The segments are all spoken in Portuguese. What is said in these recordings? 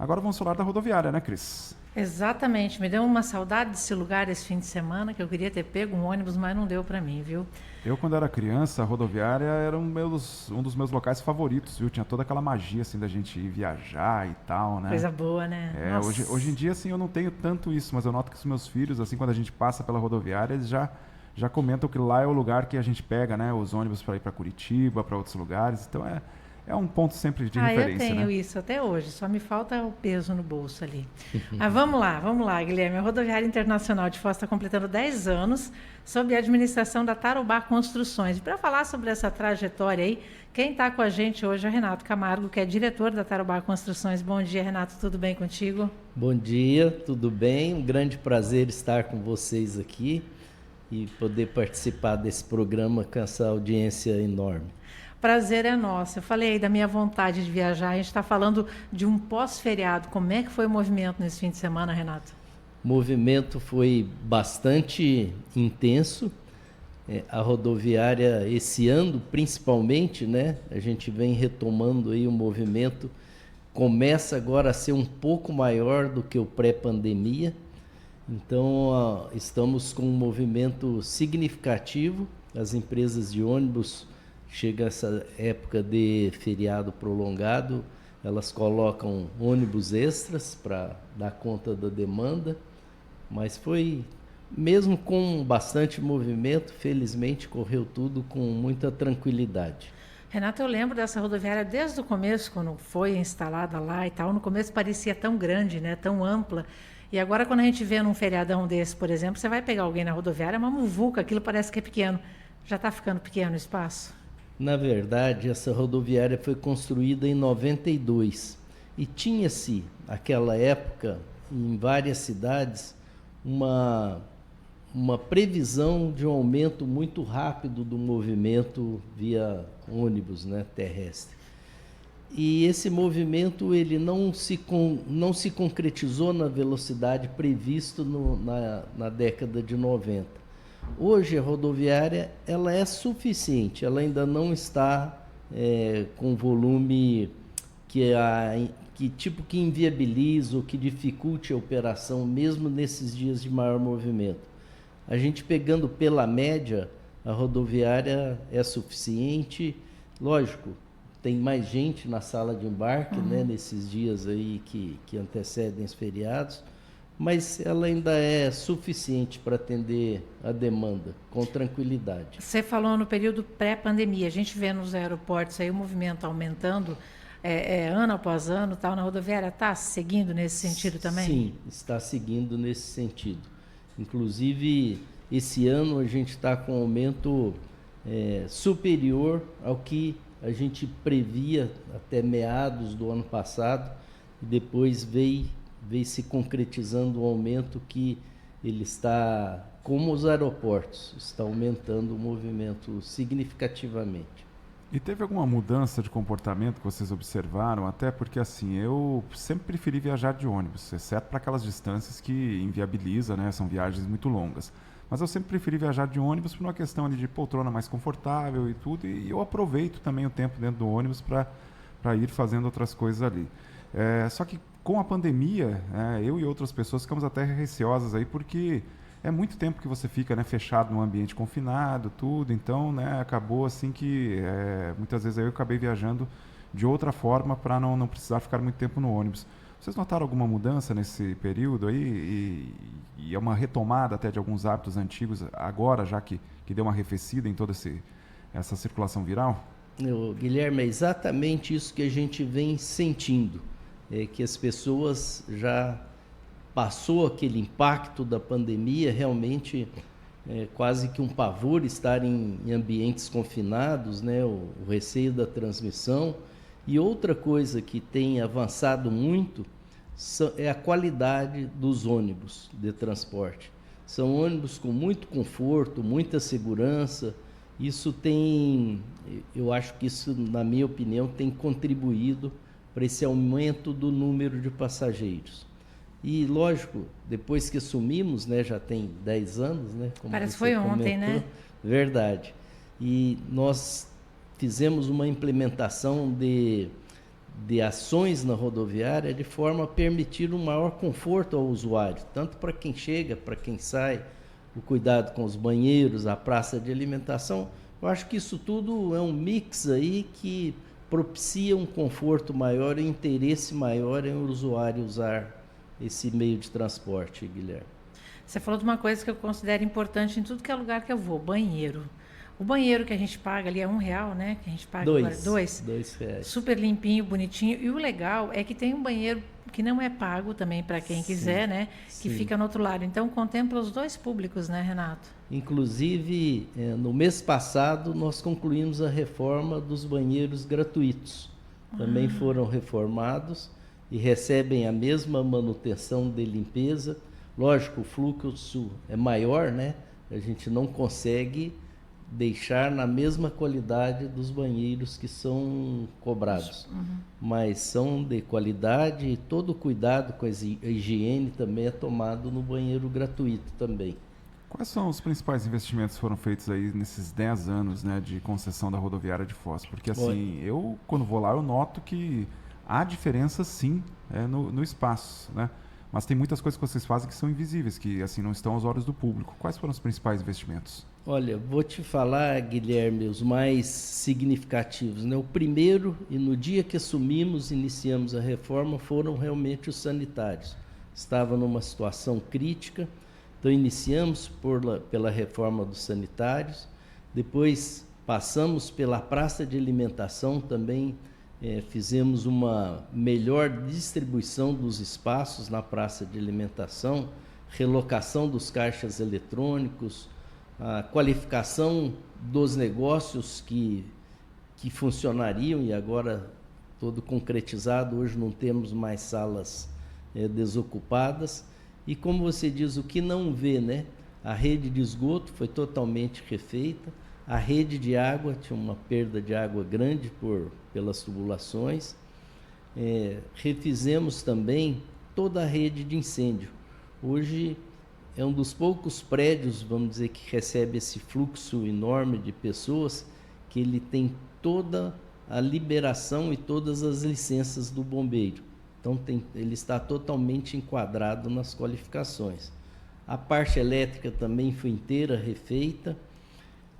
Agora vamos falar da rodoviária, né, Cris? Exatamente, me deu uma saudade desse lugar esse fim de semana, que eu queria ter pego um ônibus, mas não deu para mim, viu? Eu, quando era criança, a rodoviária era um dos meus locais favoritos, viu? Tinha toda aquela magia, assim, da gente ir viajar e tal, né? Coisa boa, né? Hoje em dia, assim, eu não tenho tanto isso, mas eu noto que os meus filhos, assim, quando a gente passa pela rodoviária, eles já comentam que lá é o lugar que a gente pega, né? Os ônibus para ir para Curitiba, para outros lugares. Então, é um ponto sempre de referência, eu tenho né? isso até hoje, só me falta o peso no bolso ali. Mas vamos lá, Guilherme. A Rodoviária Internacional de Foz está completando 10 anos sob a administração da Tarobá Construções. E para falar sobre essa trajetória aí, quem está com a gente hoje é o Renato Camargo, que é diretor da Tarobá Construções. Bom dia, Renato, tudo bem contigo? Bom dia, tudo bem? Um grande prazer estar com vocês aqui e poder participar desse programa com essa audiência enorme. Prazer é nosso. Eu falei aí da minha vontade de viajar. A gente está falando de um pós-feriado. Como é que foi o movimento nesse fim de semana, Renato? O movimento foi bastante intenso. A rodoviária, esse ano principalmente, né? A gente vem retomando aí o movimento. Começa agora a ser um pouco maior do que o pré-pandemia. Então, estamos com um movimento significativo. As empresas de ônibus, chega essa época de feriado prolongado, elas colocam ônibus extras para dar conta da demanda, mas foi, mesmo com bastante movimento, felizmente correu tudo com muita tranquilidade. Renato, eu lembro dessa rodoviária desde o começo, quando foi instalada lá e tal. No começo parecia tão grande, né, tão ampla. E agora, quando a gente vê num feriadão desse, por exemplo, você vai pegar alguém na rodoviária, é uma muvuca, aquilo parece que é pequeno. Já está ficando pequeno o espaço? Na verdade, essa rodoviária foi construída em 92 e tinha-se, naquela época, em várias cidades, uma previsão de um aumento muito rápido do movimento via ônibus, né, terrestre. E esse movimento ele não se concretizou na velocidade prevista na década de 90. Hoje a rodoviária ela é suficiente, ela ainda não está com volume que inviabiliza ou que dificulte a operação, mesmo nesses dias de maior movimento. A gente pegando pela média, a rodoviária é suficiente, lógico, tem mais gente na sala de embarque, né, nesses dias aí que antecedem os feriados, mas ela ainda é suficiente para atender a demanda com tranquilidade. Você falou no período pré-pandemia, a gente vê nos aeroportos aí o movimento aumentando ano após ano, tal, na rodoviária está seguindo nesse sentido também? Sim, está seguindo nesse sentido. Inclusive, esse ano a gente está com um aumento superior ao que a gente previa até meados do ano passado, e depois veio se concretizando um aumento que ele está, como os aeroportos, está aumentando o movimento significativamente. E teve alguma mudança de comportamento que vocês observaram? Até porque, assim, eu sempre preferi viajar de ônibus, exceto para aquelas distâncias que inviabiliza, né? São viagens muito longas. Mas eu sempre preferi viajar de ônibus por uma questão ali de poltrona mais confortável e tudo. E eu aproveito também o tempo dentro do ônibus para ir fazendo outras coisas ali. Só que com a pandemia, eu e outras pessoas ficamos até receosas aí, porque é muito tempo que você fica, né, fechado num ambiente confinado, tudo. Então, né, acabou assim que muitas vezes eu acabei viajando de outra forma para não precisar ficar muito tempo no ônibus. Vocês notaram alguma mudança nesse período aí? E é uma retomada até de alguns hábitos antigos agora, já que deu uma arrefecida em toda essa circulação viral? Guilherme, é exatamente isso que a gente vem sentindo. Que as pessoas já passou aquele impacto da pandemia, realmente quase que um pavor estar em ambientes confinados, né? O receio da transmissão. E outra coisa que tem avançado muito é a qualidade dos ônibus de transporte. São ônibus com muito conforto, muita segurança. Eu acho que isso, na minha opinião, tem contribuído para esse aumento do número de passageiros. E, lógico, depois que assumimos, né, já tem 10 anos, né? Parece que foi ontem, né? Verdade. E nós fizemos uma implementação de de ações na rodoviária de forma a permitir um maior conforto ao usuário, tanto para quem chega, para quem sai, o cuidado com os banheiros, a praça de alimentação. Eu acho que isso tudo é um mix aí que propicia um conforto maior e interesse maior em o usuário usar esse meio de transporte, Guilherme. Você falou de uma coisa que eu considero importante em tudo que é lugar que eu vou, banheiro. O banheiro que a gente paga ali é R$1, né? Que a gente paga agora, R$2. Super limpinho, bonitinho. E o legal é que tem um banheiro que não é pago também para quem quiser, né? Que fica no outro lado. Então contempla os dois públicos, né, Renato? Inclusive, no mês passado, nós concluímos a reforma dos banheiros gratuitos. Também foram reformados e recebem a mesma manutenção de limpeza. Lógico, o fluxo é maior, né? A gente não consegue deixar na mesma qualidade dos banheiros que são cobrados. Mas são de qualidade e todo o cuidado com a higiene também é tomado no banheiro gratuito também. Quais são os principais investimentos que foram feitos aí nesses 10 anos, né, de concessão da rodoviária de Foz? Porque assim, eu quando vou lá eu noto que há diferença sim no espaço, né? Mas tem muitas coisas que vocês fazem que são invisíveis, que assim não estão aos olhos do público. Quais foram os principais investimentos? Olha, vou te falar, Guilherme, os mais significativos, né? O primeiro, e no dia que assumimos, iniciamos a reforma, foram realmente os sanitários. Estava numa situação crítica, então iniciamos pela reforma dos sanitários, depois passamos pela praça de alimentação também. Fizemos uma melhor distribuição dos espaços na praça de alimentação, relocação dos caixas eletrônicos, a qualificação dos negócios que funcionariam e agora todo concretizado. Hoje não temos mais salas desocupadas. E como você diz, o que não vê, né? A rede de esgoto foi totalmente refeita. A rede de água tinha uma perda de água grande pelas tubulações. Refizemos também toda a rede de incêndio. Hoje é um dos poucos prédios, vamos dizer, que recebe esse fluxo enorme de pessoas, que ele tem toda a liberação e todas as licenças do bombeiro. Então ele está totalmente enquadrado nas qualificações. A parte elétrica também foi inteira refeita.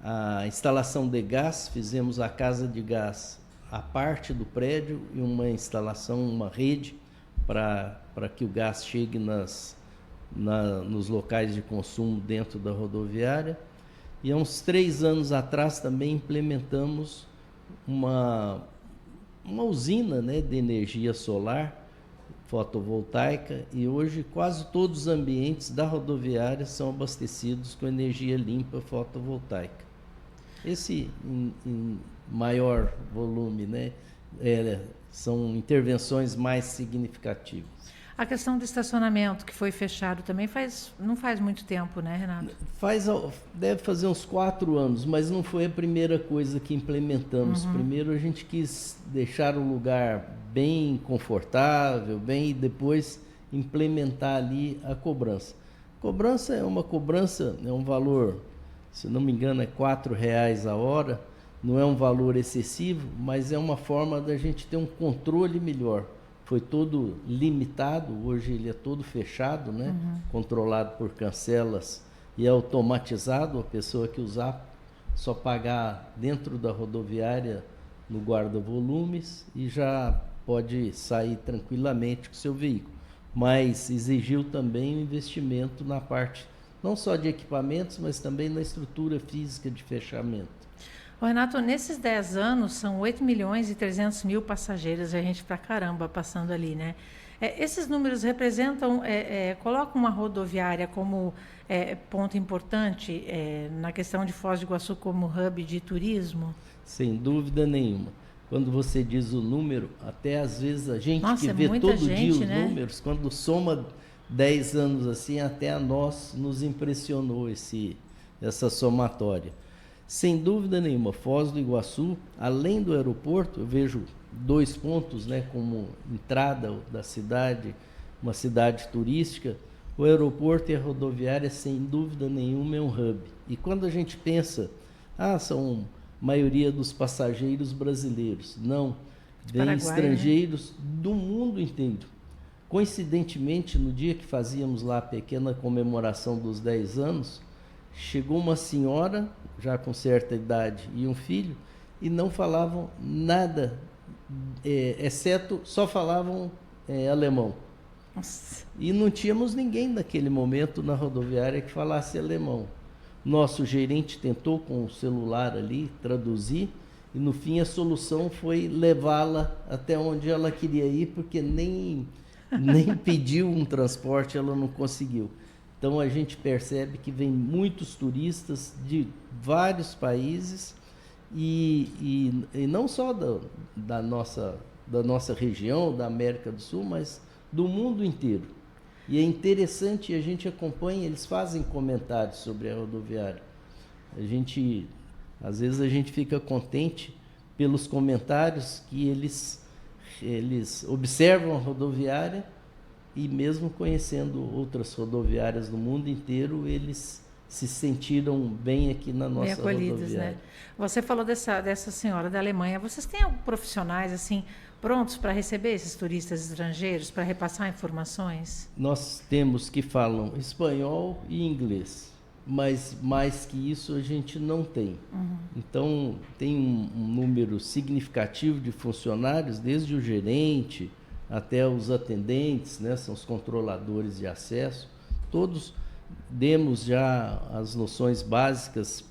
A instalação de gás, fizemos a casa de gás à parte do prédio e uma instalação, uma rede para que o gás chegue nos locais de consumo dentro da rodoviária. E há uns 3 anos atrás também implementamos uma usina, né, de energia solar fotovoltaica, e hoje quase todos os ambientes da rodoviária são abastecidos com energia limpa fotovoltaica. Esse em maior volume, né, são intervenções mais significativas. A questão do estacionamento, que foi fechado também, não faz muito tempo, né, Renato? Deve fazer uns 4 anos, mas não foi a primeira coisa que implementamos. Primeiro a gente quis deixar o lugar bem confortável, e depois implementar ali a cobrança. Cobrança é um valor, se não me engano, é R$4 a hora. Não é um valor excessivo, mas é uma forma da gente ter um controle melhor. Foi todo limitado, hoje ele é todo fechado, né? Controlado por cancelas e automatizado. A pessoa que usar só pagar dentro da rodoviária no guarda-volumes e já pode sair tranquilamente com seu veículo. Mas exigiu também um investimento na parte não só de equipamentos, mas também na estrutura física de fechamento. Renato, nesses 10 anos, são 8.300.000 passageiros, a gente pra caramba passando ali, né? Esses números representam, colocam uma rodoviária como ponto importante na questão de Foz do Iguaçu como hub de turismo? Sem dúvida nenhuma. Quando você diz o número, até às vezes a gente que vê muita todo gente, dia os né? números, quando soma 10 anos assim, até a nós nos impressionou essa somatória. Sem dúvida nenhuma, Foz do Iguaçu, além do aeroporto, eu vejo 2 pontos, né, como entrada da cidade, uma cidade turística. O aeroporto e a rodoviária, sem dúvida nenhuma, é um hub. E quando a gente pensa, são maioria dos passageiros brasileiros. Não, Vem estrangeiros, né, do mundo inteiro. Coincidentemente, no dia que fazíamos lá a pequena comemoração dos 10 anos, chegou uma senhora, já com certa idade, e um filho, e não falavam nada, exceto, só falavam alemão. Nossa. E não tínhamos ninguém naquele momento na rodoviária que falasse alemão. Nosso gerente tentou com o celular ali traduzir, e no fim a solução foi levá-la até onde ela queria ir, porque nem pediu um transporte, ela não conseguiu. Então a gente percebe que vem muitos turistas de vários países e não só da nossa região, da América do Sul, mas do mundo inteiro. E é interessante, a gente acompanha, eles fazem comentários sobre a rodoviária. Às vezes a gente fica contente pelos comentários que eles observam a rodoviária, e mesmo conhecendo outras rodoviárias do mundo inteiro, eles se sentiram bem aqui na nossa rodoviária. Né? Você falou dessa senhora da Alemanha. Vocês têm alguns profissionais assim prontos para receber esses turistas estrangeiros, para repassar informações? Nós temos que falam espanhol e inglês, mas mais que isso a gente não tem. Uhum. Então, tem um número significativo de funcionários, desde o gerente até os atendentes, né, são os controladores de acesso. Todos demos já as noções básicas,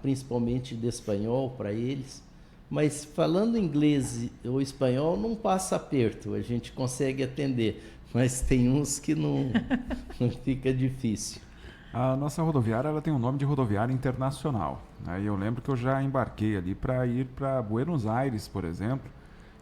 principalmente de espanhol para eles, mas falando inglês ou espanhol não passa aperto, a gente consegue atender, mas tem uns que não fica difícil. A nossa rodoviária ela tem um nome de rodoviária internacional, né? E eu lembro que eu já embarquei ali para ir para Buenos Aires, por exemplo,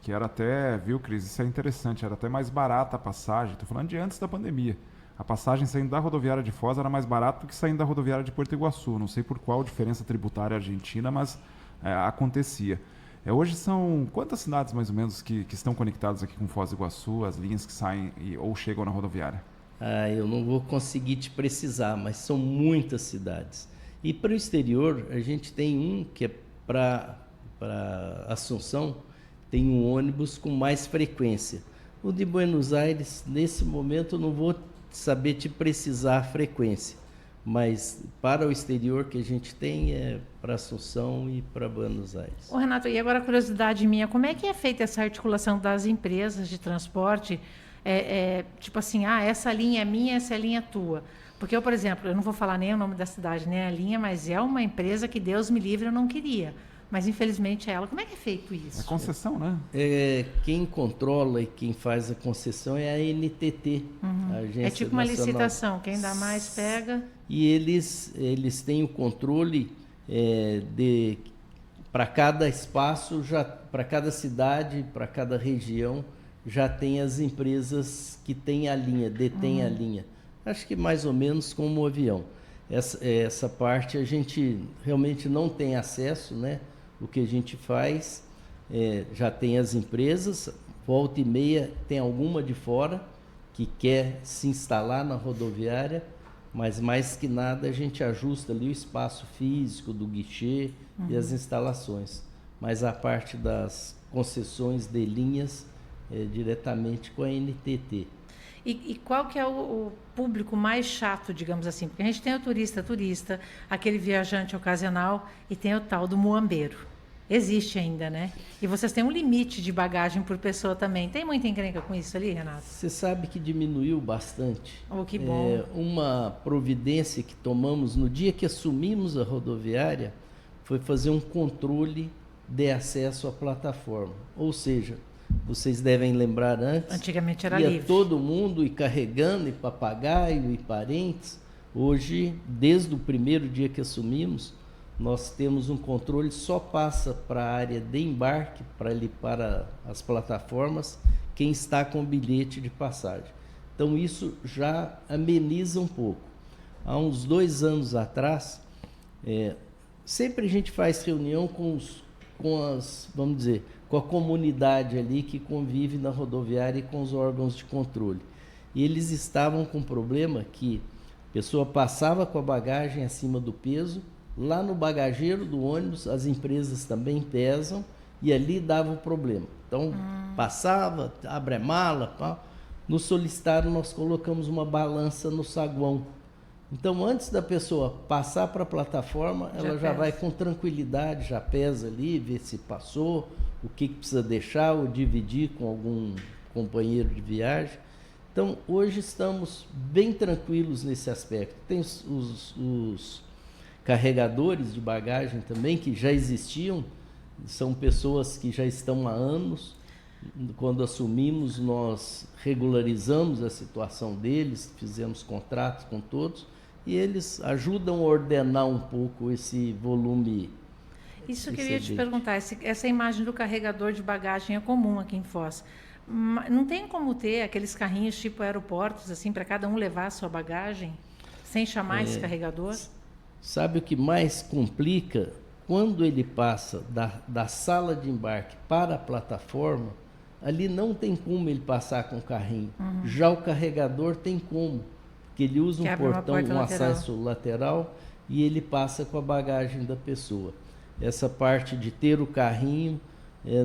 que era até, viu, Cris, isso é interessante, era até mais barata a passagem, estou falando de antes da pandemia. A passagem saindo da rodoviária de Foz era mais barata do que saindo da rodoviária de Porto Iguaçu. Não sei por qual diferença tributária argentina, mas acontecia. Hoje são quantas cidades mais ou menos que estão conectadas aqui com Foz do Iguaçu, as linhas que saem ou chegam na rodoviária? Eu não vou conseguir te precisar, mas são muitas cidades. E para o exterior, a gente tem um que é para Assunção, tem um ônibus com mais frequência. O de Buenos Aires, nesse momento, eu não vou saber te precisar a frequência, mas para o exterior que a gente tem é para Assunção e para Buenos Aires. Ô Renato, e agora a curiosidade minha, como é que é feita essa articulação das empresas de transporte? Tipo assim, essa linha é minha, essa linha é tua. Porque eu, por exemplo, eu não vou falar nem o nome da cidade, nem a linha, mas é uma empresa que Deus me livre, eu não queria. Mas, infelizmente, é ela. Como é que é feito isso? É concessão, né? Quem controla e quem faz a concessão é a NTT, a Agência É tipo uma Nacional. Licitação, quem dá mais pega. E eles têm o controle para cada espaço, para cada cidade, para cada região, já tem as empresas que têm a linha, detêm a linha. Acho que mais ou menos como o avião. Essa parte a gente realmente não tem acesso, né? O que a gente faz, já tem as empresas, volta e meia tem alguma de fora que quer se instalar na rodoviária, mas mais que nada a gente ajusta ali o espaço físico do guichê e as instalações. Mas a parte das concessões de linhas é diretamente com a NTT. E qual que é o público mais chato, digamos assim? Porque a gente tem o turista, aquele viajante ocasional e tem o tal do muambeiro. Existe ainda, né? E vocês têm um limite de bagagem por pessoa também. Tem muita encrenca com isso ali, Renato? Você sabe que diminuiu bastante. Oh, que bom. Uma providência que tomamos no dia que assumimos a rodoviária foi fazer um controle de acesso à plataforma. Ou seja, vocês devem lembrar antes, antigamente era ia livre. Todo mundo e carregando, e papagaio, e parentes. Hoje, desde o primeiro dia que assumimos, nós temos um controle, só passa para a área de embarque, para as plataformas, quem está com bilhete de passagem. Então, isso já ameniza um pouco. Há uns 2 anos atrás, sempre a gente faz reunião com a comunidade ali que convive na rodoviária e com os órgãos de controle. E eles estavam com um problema que a pessoa passava com a bagagem acima do peso, lá no bagageiro do ônibus as empresas também pesam e ali dava o problema. Então, passava, abre a mala, pá. No solicitaram, nós colocamos uma balança no saguão. Então, antes da pessoa passar para a plataforma, ela já vai com tranquilidade, já pesa ali, vê se passou, o que precisa deixar ou dividir com algum companheiro de viagem. Então, hoje estamos bem tranquilos nesse aspecto. Tem os carregadores de bagagem também, que já existiam, são pessoas que já estão há anos. Quando assumimos, nós regularizamos a situação deles, fizemos contratos com todos, e eles ajudam a ordenar um pouco esse volume. Isso que eu ia te perguntar, essa imagem do carregador de bagagem é comum aqui em Foz. Não tem como ter aqueles carrinhos tipo aeroportos, assim, para cada um levar a sua bagagem, sem chamar esse carregador? Sabe o que mais complica? Quando ele passa da sala de embarque para a plataforma, ali não tem como ele passar com o carrinho. Já o carregador tem como, porque ele usa um portão, um acesso lateral, e ele passa com a bagagem da pessoa. Essa parte de ter o carrinho,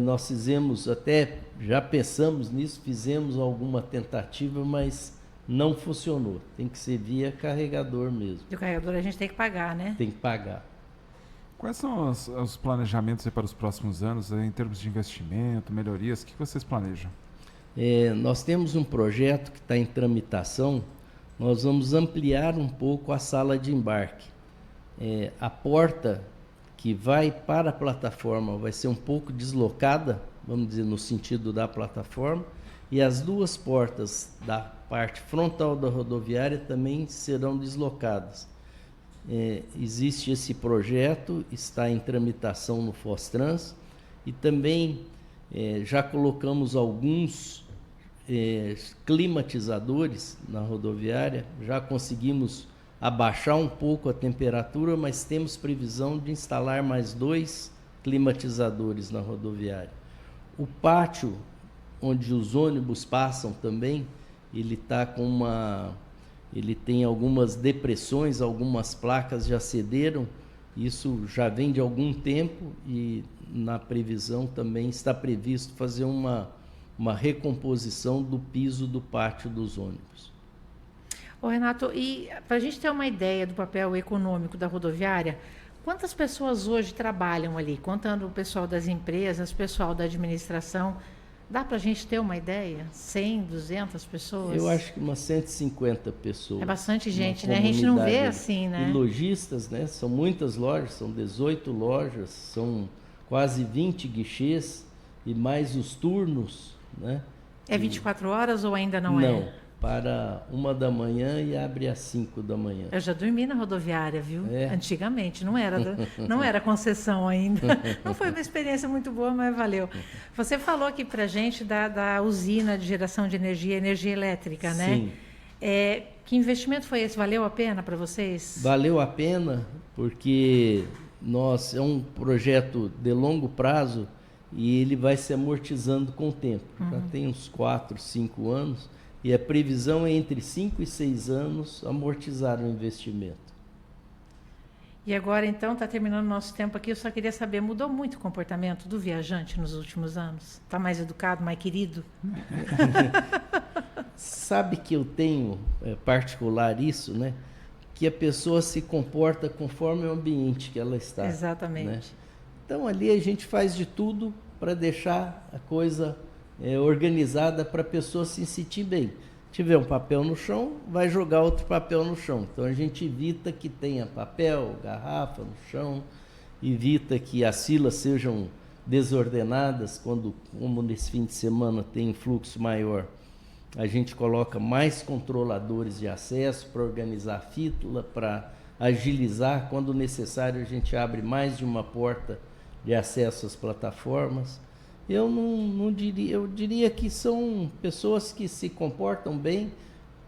nós fizemos, até já pensamos nisso, fizemos alguma tentativa, mas não funcionou. Tem que ser via carregador mesmo. E o carregador a gente tem que pagar, né? Tem que pagar. Quais são os planejamentos para os próximos anos, em termos de investimento, melhorias? O que vocês planejam? Nós temos um projeto que está em tramitação. Nós vamos ampliar um pouco a sala de embarque. A porta que vai para a plataforma vai ser um pouco deslocada, vamos dizer, no sentido da plataforma, e as duas portas da parte frontal da rodoviária também serão deslocadas. Existe esse projeto, está em tramitação no Fostrans, e também já colocamos alguns climatizadores na rodoviária, já conseguimos abaixar um pouco a temperatura, mas temos previsão de instalar mais 2 climatizadores na rodoviária. O pátio, onde os ônibus passam também, ele tem algumas depressões, algumas placas já cederam, isso já vem de algum tempo, e na previsão também está previsto fazer uma recomposição do piso do pátio dos ônibus. Ô Renato, e para a gente ter uma ideia do papel econômico da rodoviária, quantas pessoas hoje trabalham ali? Contando o pessoal das empresas, o pessoal da administração, dá para a gente ter uma ideia? 100, 200 pessoas? Eu acho que umas 150 pessoas. É bastante gente, né? A gente não vê assim, né? E lojistas, né? São muitas lojas, são 18 lojas, são quase 20 guichês e mais os turnos, né? É 24 horas ou ainda não é? Não. Para 1 da manhã e abre às 5 da manhã. Eu já dormi na rodoviária, viu? Antigamente, não era concessão ainda. Não foi uma experiência muito boa, mas valeu. Você falou aqui para a gente da usina de geração de energia elétrica, né? Sim. Que investimento foi esse? Valeu a pena para vocês? Valeu a pena, porque é um projeto de longo prazo e ele vai se amortizando com o tempo. Já tem uns 4, 5 anos. E a previsão é entre 5 e 6 anos amortizar o investimento. E agora, então, está terminando o nosso tempo aqui. Eu só queria saber, mudou muito o comportamento do viajante nos últimos anos? Está mais educado, mais querido? Sabe que eu tenho particular isso, né? Que a pessoa se comporta conforme o ambiente que ela está. Exatamente. Né? Então, ali a gente faz de tudo para deixar a coisa organizada para a pessoa se sentir bem. Se tiver um papel no chão, vai jogar outro papel no chão. Então a gente evita que tenha papel, garrafa no chão, evita que as filas sejam desordenadas, como nesse fim de semana tem fluxo maior. A gente coloca mais controladores de acesso para organizar a fila, para agilizar. Quando necessário, a gente abre mais de uma porta de acesso às plataformas. Eu não diria, eu diria que são pessoas que se comportam bem,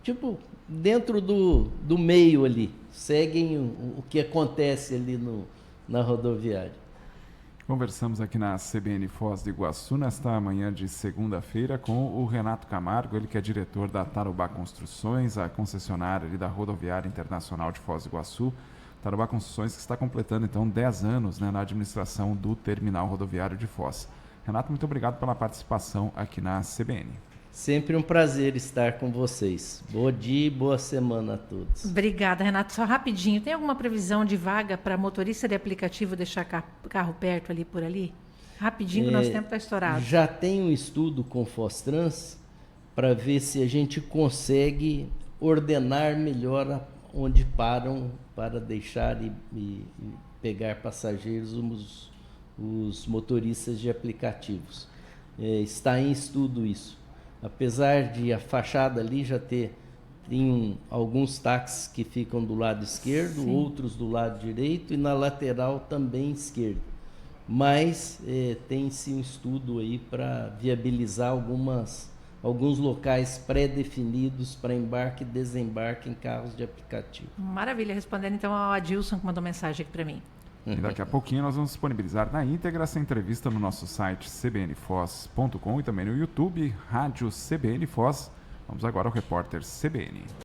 tipo, dentro do meio ali, seguem o que acontece ali na rodoviária. Conversamos aqui na CBN Foz do Iguaçu, nesta manhã de segunda-feira, com o Renato Camargo, ele que é diretor da Tarobá Construções, a concessionária ali da Rodoviária Internacional de Foz do Iguaçu. Tarobá Construções que está completando, então, 10 anos, né, na administração do terminal rodoviário de Foz. Renato, muito obrigado pela participação aqui na CBN. Sempre um prazer estar com vocês. Bom dia e boa semana a todos. Obrigada, Renato. Só rapidinho, tem alguma previsão de vaga para motorista de aplicativo deixar carro perto ali por ali? Rapidinho, que o nosso tempo está estourado. Já tem um estudo com Fostrans para ver se a gente consegue ordenar melhor onde param para deixar e pegar passageiros os motoristas de aplicativos. Está em estudo isso. Apesar de a fachada ali já tem alguns táxis que ficam do lado esquerdo, sim, outros do lado direito e na lateral também esquerdo. Mas tem-se um estudo aí para viabilizar alguns locais pré-definidos para embarque e desembarque em carros de aplicativo. Maravilha, respondendo então ao Adilson que mandou mensagem aqui para mim. E daqui a pouquinho nós vamos disponibilizar na íntegra essa entrevista no nosso site cbnfoz.com e também no YouTube, Rádio CBN Foz. Vamos agora ao repórter CBN.